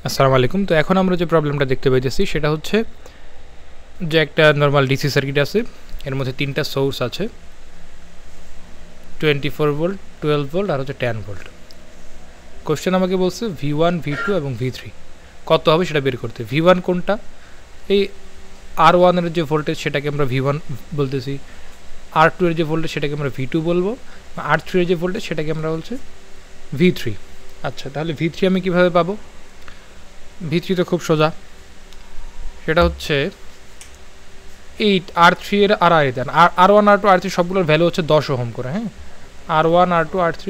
আসসালামু আলাইকুম। তো এখন আমরা যে প্রবলেমটা দেখতে পাইতেছি সেটা হচ্ছে যে একটা নর্মাল ডিসি সার্কিট আছে, এর মধ্যে তিনটা সোর্স আছে, 24 ভোল্ট, 12 ভোল্ট আর হচ্ছে 10 ভোল্ট। কোশ্চেন আমাকে বলছে V1, V2 এবং V3 কত হবে সেটা বের করতে। V1 কোনটা? এই R1 এর যে ভোল্টেজ সেটাকে আমরা V1 বলতেছি, R2 এর যে ভোল্টেজ সেটাকে আমরা V2 বলবো, R3 এর যে ভোল্টেজ সেটাকে আমরা বলছি V3। আচ্ছা, তাহলে V3 আমি কিভাবে পাবো? V3 তো খুব সোজা, সেটা হচ্ছে এই R3 এর আর আর দেন R1 R2 R3 সবগুলোর ভ্যালু হচ্ছে 10 ওহম করে। হ্যাঁ, R1 R2 R3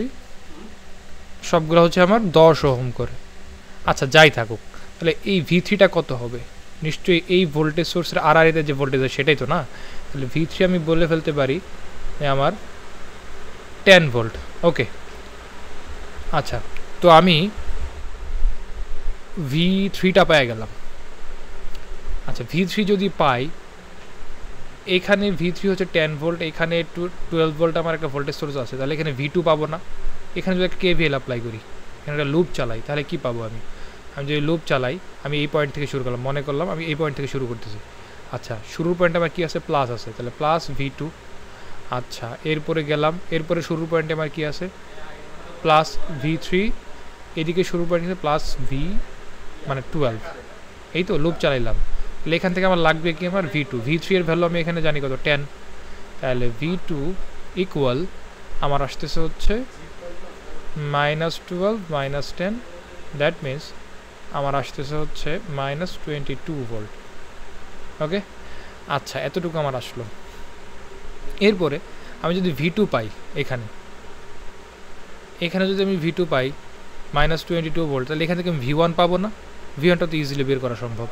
সবগুলো হচ্ছে আমার 10 ওহম করে। আচ্ছা, যাই থাকুক, তাহলে এই V3টা কত হবে? নিশ্চয়ই এই ভোল্টেজ সোর্সের আর আরিতে যে ভোল্টেজ আছে সেটাই তো না। তাহলে V3 আমি বলে ফেলতে পারি যে আমার 10 ভোল্ট। ওকে, আচ্ছা, তো আমি V3টা পেয়ে গেলাম। আচ্ছা, V3 যদি পাই, এখানে V3 হচ্ছে 10 ভোল্ট, এখানে 12 ভোল্ট আমার একটা ভোল্টেজ সোর্স আছে, তাহলে এখানে V2 পাবো না। এখানে যদি একটা KVL অ্যাপ্লাই করি, এখানে একটা লুপ চালাই, তাহলে কি পাবো আমি? আমি যদি লুপ চালাই, আমি এই পয়েন্ট থেকে শুরু করলাম, মনে করলাম আমি এই পয়েন্ট থেকে শুরু করতেছি। আচ্ছা, শুরুর পয়েন্টে আমার কী আছে? প্লাস আছে, তাহলে প্লাস V2। আচ্ছা, এরপরে গেলাম, এরপরে শুরুর পয়েন্টে আমার কী আছে? Plus V3। এদিকে শুরুর পয়েন্ট আছে প্লাস V, মানে 12। এই তো লুপ চালাইলাম। তাহলে এখান থেকে আমার লাগবে কি? আমার V2। V3 এর ভ্যালু আমি এখানে জানি কত? 10। তাহলে V2 ইকুয়াল আমার আসতেছে হচ্ছে -12 -10, দ্যাট মিনস আমার আসতেছে হচ্ছে -22 ভোল্ট। ওকে, আচ্ছা, এতটুকু আমার আসলো। এরপরে আমি যদি V2 পাই, এখানে যদি আমি V2 পাই -22 ভোল্ট, তাহলে এখান থেকে আমি V1 পাবো না? V1টা তো ইজিলি বের করা সম্ভব।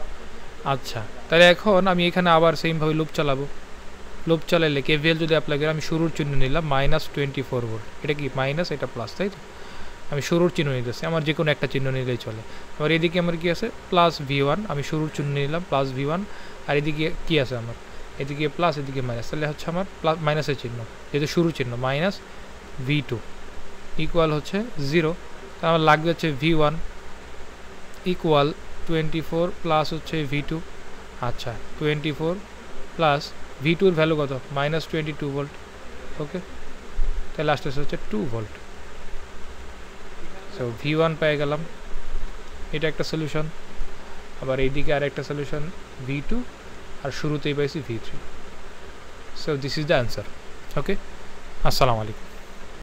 আচ্ছা, তাহলে এখন আমি এখানে আবার সেমভাবে লুপ চালাবো। লুপ চালাইলে KVL যদি অ্যাপ্লাই করি, আমি শুরুর চিহ্ন নিলাম -24 ভোল্ট। এটা কি মাইনাস, এটা প্লাস, তাই তো? আমি শুরুর চিহ্ন নিতেছি, আমার যে কোনো একটা চিহ্ন নিলেই চলে। আবার এদিকে আমার কি আছে? প্লাস V1, আমি শুরুর চিহ্ন নিলাম প্লাস V1। আর এদিকে কি আছে আমার? এদিকে প্লাস, এদিকে মাইনাস, তাহলে হচ্ছে আমার প্লাস মাইনাসের চিহ্ন, যেহেতু শুরুর চিহ্ন মাইনাস V2 ইকুয়াল হচ্ছে 0। তাহলে আমার লাগবে হচ্ছে V1 ইকুয়াল 24 প্লাস হচ্ছে V2। আচ্ছা, 24 প্লাস V2 এর ভ্যালু কত? -22 ভোল্ট। ওকে, তাহলে আসতেছে হচ্ছে 2 ভোল্ট। সো V1 পেয়ে গেলাম, এটা একটা সলিউশন। আবার এইদিকে আর একটা সলিউশন V2, আর শুরুতেই পাইছি V3। So this is the answer. Okay, আসসালামু আলাইকুম।